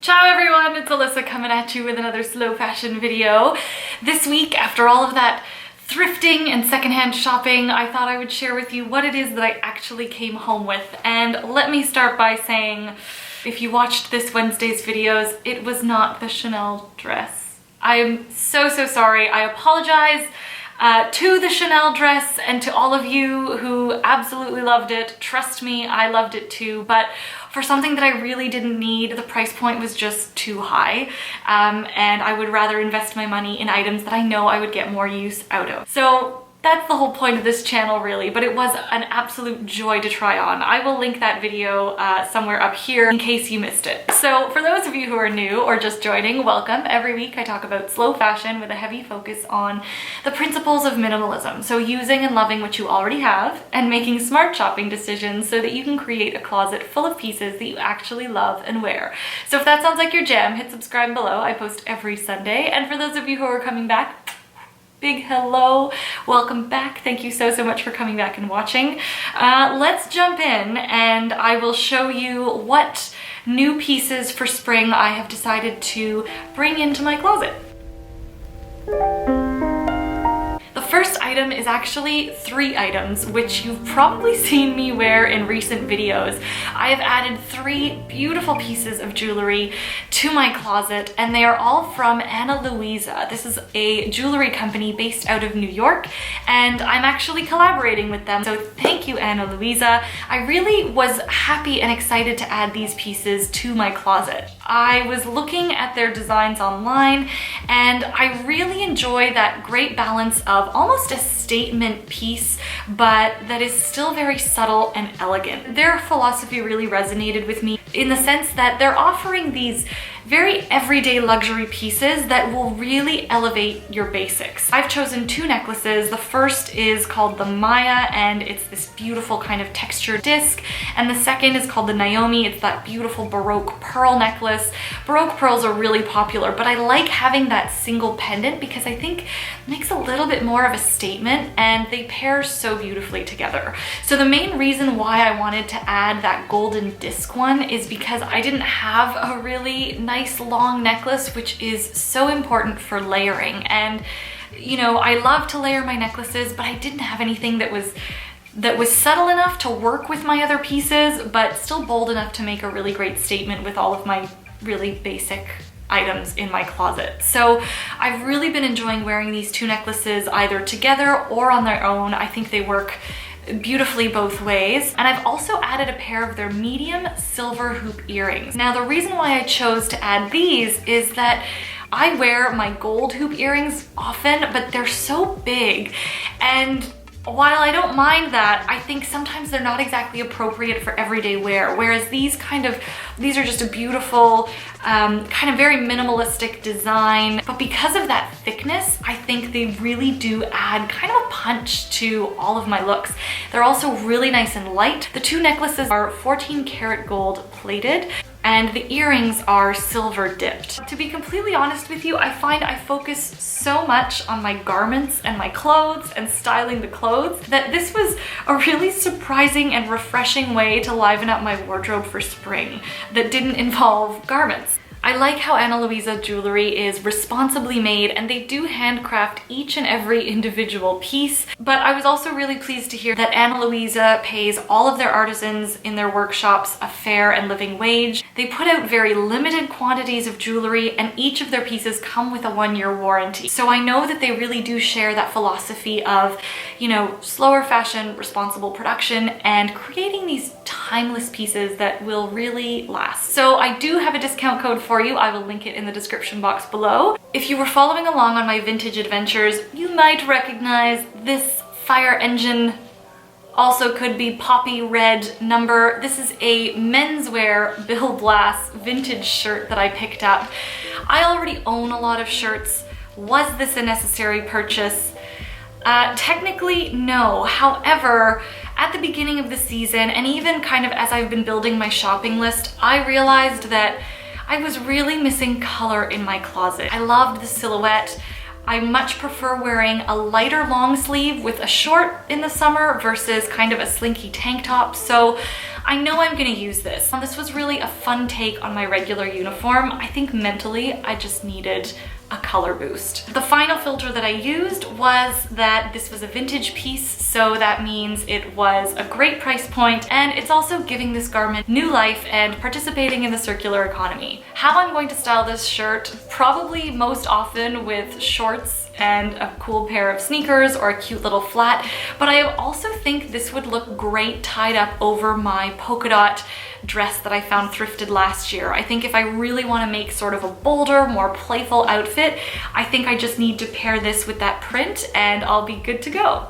Ciao everyone, it's Alyssa coming at you with another slow fashion video. This week, after all of that thrifting and secondhand shopping, I thought I would share with you what it is that I actually came home with. And let me start by saying, if you watched this Wednesday's videos, it was not the Chanel dress. I am so sorry. I apologize to the Chanel dress and to all of you who absolutely loved it. Trust me, I loved it too, but for something that I really didn't need, the price point was just too high, and I would rather invest my money in items that I know I would get more use out of. So that's the whole point of this channel really, but it was an absolute joy to try on. I will link that video somewhere up here in case you missed it. So for those of you who are new or just joining, welcome. Every week I talk about slow fashion with a heavy focus on the principles of minimalism. So using and loving what you already have and making smart shopping decisions so that you can create a closet full of pieces that you actually love and wear. So if that sounds like your jam, hit subscribe below. I post every Sunday. And for those of you who are coming back, big hello, welcome back. Thank you so much for coming back and watching. Let's jump in and I will show you what new pieces for spring I have decided to bring into my closet. The first item is actually 3 items, which you've probably seen me wear in recent videos. I have added 3 beautiful pieces of jewelry to my closet, and they are all from Ana Luisa. This is a jewelry company based out of New York, and I'm actually collaborating with them. So thank you, Ana Luisa. I really was happy and excited to add these pieces to my closet. I was looking at their designs online, and I really enjoy that great balance of almost a statement piece, but that is still very subtle and elegant. Their philosophy really resonated with me in the sense that they're offering these very everyday luxury pieces that will really elevate your basics. I've chosen 2 necklaces. The first is called the Maya, and it's this beautiful kind of textured disc. And the second is called the Naomi. It's that beautiful Baroque pearl necklace. Baroque pearls are really popular, but I like having that single pendant because I think it makes a little bit more of a statement, and they pair so beautifully together. So the main reason why I wanted to add that golden disc one is because I didn't have a really nice long necklace, which is so important for layering. And you know, I love to layer my necklaces, but I didn't have anything that was subtle enough to work with my other pieces, but still bold enough to make a really great statement with all of my really basic items in my closet. So I've really been enjoying wearing these 2 necklaces either together or on their own. I think they work beautifully both ways. And I've also added a pair of their medium silver hoop earrings. Now the reason why I chose to add these is that I wear my gold hoop earrings often, but they're so big, and while I don't mind that, I think sometimes they're not exactly appropriate for everyday wear, whereas these are just a beautiful, kind of very minimalistic design. But because of that thickness, I think they really do add kind of a punch to all of my looks. They're also really nice and light. The 2 necklaces are 14 karat gold plated, and the earrings are silver dipped. To be completely honest with you, I find I focus so much on my garments and my clothes and styling the clothes that this was a really surprising and refreshing way to liven up my wardrobe for spring that didn't involve garments. I like how Ana Luisa Jewelry is responsibly made, and they do handcraft each and every individual piece, but I was also really pleased to hear that Ana Luisa pays all of their artisans in their workshops a fair and living wage. They put out very limited quantities of jewelry, and each of their pieces come with a 1-year warranty. So I know that they really do share that philosophy of, you know, slower fashion, responsible production, and creating these timeless pieces that will really last. So I do have a discount code for you. I will link it in the description box below. If you were following along on my vintage adventures, you might recognize this fire engine, also could be poppy red number. This is a menswear Bill Blass vintage shirt that I picked up. I already own a lot of shirts. Was this a necessary purchase? Technically, no. However, at the beginning of the season, and even kind of as I've been building my shopping list, I realized that I was really missing color in my closet. I loved the silhouette. I much prefer wearing a lighter long sleeve with a short in the summer versus kind of a slinky tank top. So I know I'm gonna use this. This was really a fun take on my regular uniform. I think mentally I just needed a color boost. The final filter that I used was that this was a vintage piece, so that means it was a great price point, and it's also giving this garment new life and participating in the circular economy. How I'm going to style this shirt, probably most often with shorts and a cool pair of sneakers or a cute little flat, but I also think this would look great tied up over my polka dot dress that I found thrifted last year. I think if I really want to make sort of a bolder, more playful outfit, I think I just need to pair this with that print and I'll be good to go.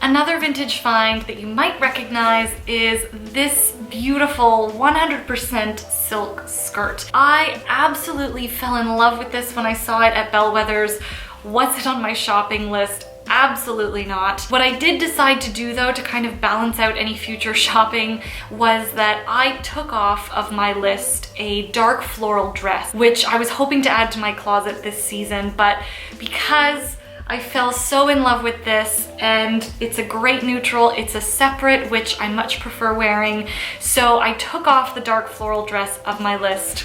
Another vintage find that you might recognize is this beautiful 100% silk skirt. I absolutely fell in love with this when I saw it at Bellwether's. Was it on my shopping list? Absolutely not. What I did decide to do though to kind of balance out any future shopping was that I took off of my list a dark floral dress, which I was hoping to add to my closet this season, but because I fell so in love with this, and it's a great neutral, it's a separate, which I much prefer wearing, so I took off the dark floral dress of my list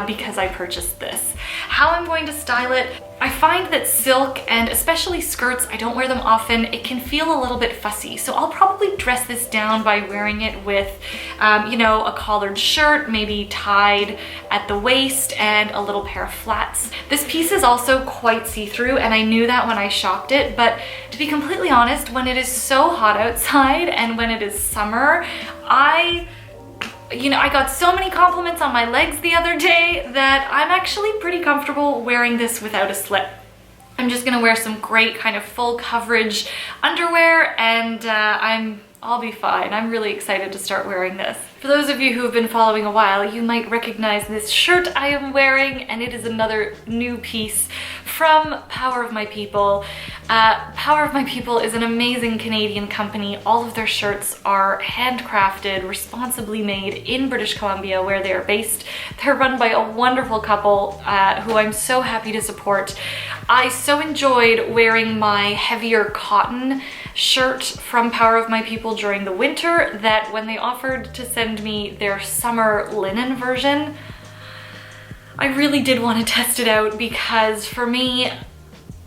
because I purchased this. How I'm going to style it, I find that silk, and especially skirts, I don't wear them often, it can feel a little bit fussy. So I'll probably dress this down by wearing it with, you know, a collared shirt, maybe tied at the waist, and a little pair of flats. This piece is also quite see-through, and I knew that when I shopped it, but to be completely honest, when it is so hot outside and when it is summer, I got so many compliments on my legs the other day that I'm actually pretty comfortable wearing this without a slip. I'm just gonna wear some great kind of full coverage underwear, and I'll be fine. I'm really excited to start wearing this. For those of you who have been following a while, you might recognize this shirt I am wearing, and it is another new piece from Power of My People. Power of My People is an amazing Canadian company. All of their shirts are handcrafted, responsibly made in British Columbia, where they are based. They're run by a wonderful couple who I'm so happy to support. I so enjoyed wearing my heavier cotton shirt from Power of My People during the winter that when they offered to send me their summer linen version, I really did want to test it out, because for me,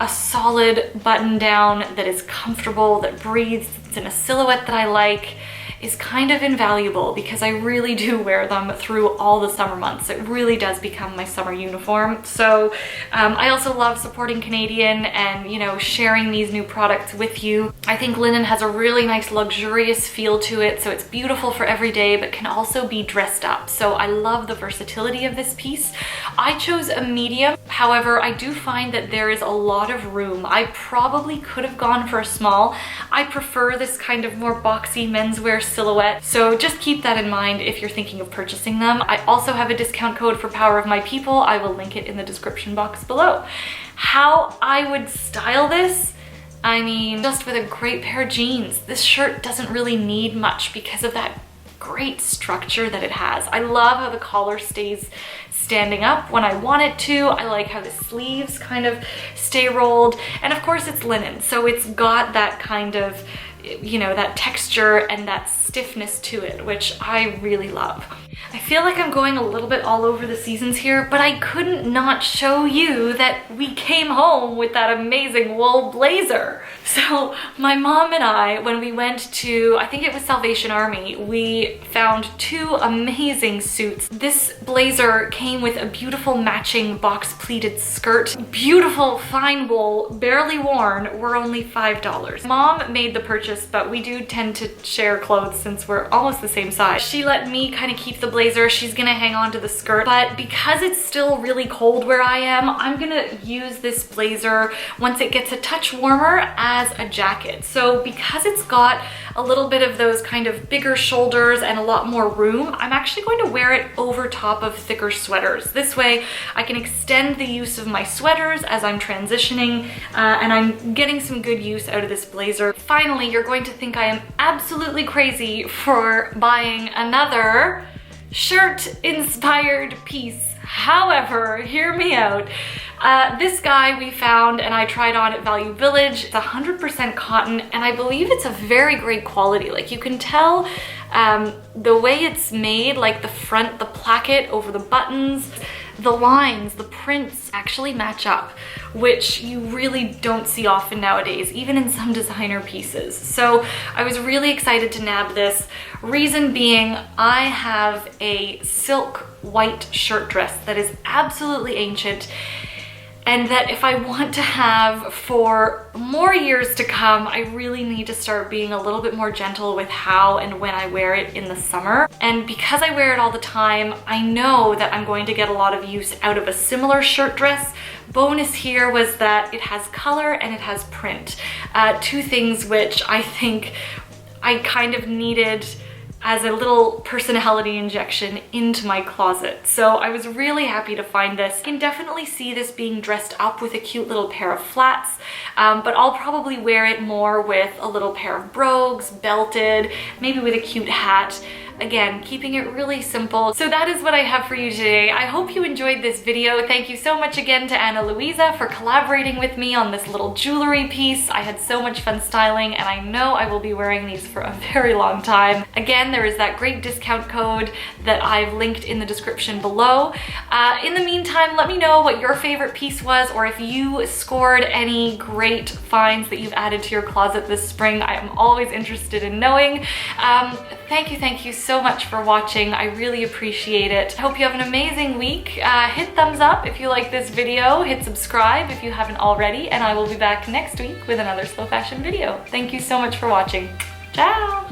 a solid button down that is comfortable, that breathes, it's in a silhouette that I like, is kind of invaluable, because I really do wear them through all the summer months. It really does become my summer uniform. So I also love supporting Canadian and, you know, sharing these new products with you. I think linen has a really nice luxurious feel to it, so it's beautiful for every day but can also be dressed up. So I love the versatility of this piece. I chose a medium. However, I do find that there is a lot of room. I probably could have gone for a small. I prefer this kind of more boxy menswear silhouette, so just keep that in mind if you're thinking of purchasing them. I also have a discount code for Power of My People. I will link it in the description box below. How I would style this, I mean, just with a great pair of jeans. This shirt doesn't really need much because of that great structure that it has. I love how the collar stays standing up when I want it to. I like how the sleeves kind of stay rolled, and of course it's linen, so it's got that kind of, you know, that texture and that stiffness to it, which I really love. I feel like I'm going a little bit all over the seasons here, but I couldn't not show you that we came home with that amazing wool blazer. So my mom and I, when we went to, I think it was Salvation Army, we found two amazing suits. This blazer came with a beautiful matching box pleated skirt. Beautiful fine wool, barely worn, were only $5. Mom made the purchase, but we do tend to share clothes since we're almost the same size. She let me kind of keep the blazer. She's gonna hang on to the skirt, but because it's still really cold where I am, I'm gonna use this blazer once it gets a touch warmer as a jacket. So because it's got a little bit of those kind of bigger shoulders and a lot more room, I'm actually going to wear it over top of thicker sweaters. This way I can extend the use of my sweaters as I'm transitioning, and I'm getting some good use out of this blazer. Finally, you're going to think I am absolutely crazy for buying another shirt-inspired piece. However, hear me out. This guy we found and I tried on at Value Village. It's 100% cotton and I believe it's a very great quality. Like you can tell the way it's made, like the front, the placket over the buttons, the lines, the prints actually match up, which you really don't see often nowadays, even in some designer pieces. So I was really excited to nab this. Reason being, I have a silk white shirt dress that is absolutely ancient, and that if I want to have for more years to come, I really need to start being a little bit more gentle with how and when I wear it in the summer. And because I wear it all the time, I know that I'm going to get a lot of use out of a similar shirt dress. Bonus here was that it has color and it has print. Two things which I think I kind of needed as a little personality injection into my closet. So I was really happy to find this. I can definitely see this being dressed up with a cute little pair of flats, but I'll probably wear it more with a little pair of brogues, belted, maybe with a cute hat. Again, keeping it really simple. So that is what I have for you today. I hope you enjoyed this video. Thank you so much again to Ana Luisa for collaborating with me on this little jewelry piece. I had so much fun styling and I know I will be wearing these for a very long time. Again, there is that great discount code that I've linked in the description below. In the meantime, let me know what your favorite piece was or if you scored any great finds that you've added to your closet this spring. I am always interested in knowing. Thank you so much for watching. I really appreciate it. I hope you have an amazing week. Hit thumbs up if you like this video, hit subscribe if you haven't already, and I will be back next week with another slow fashion video. Thank you so much for watching. Ciao!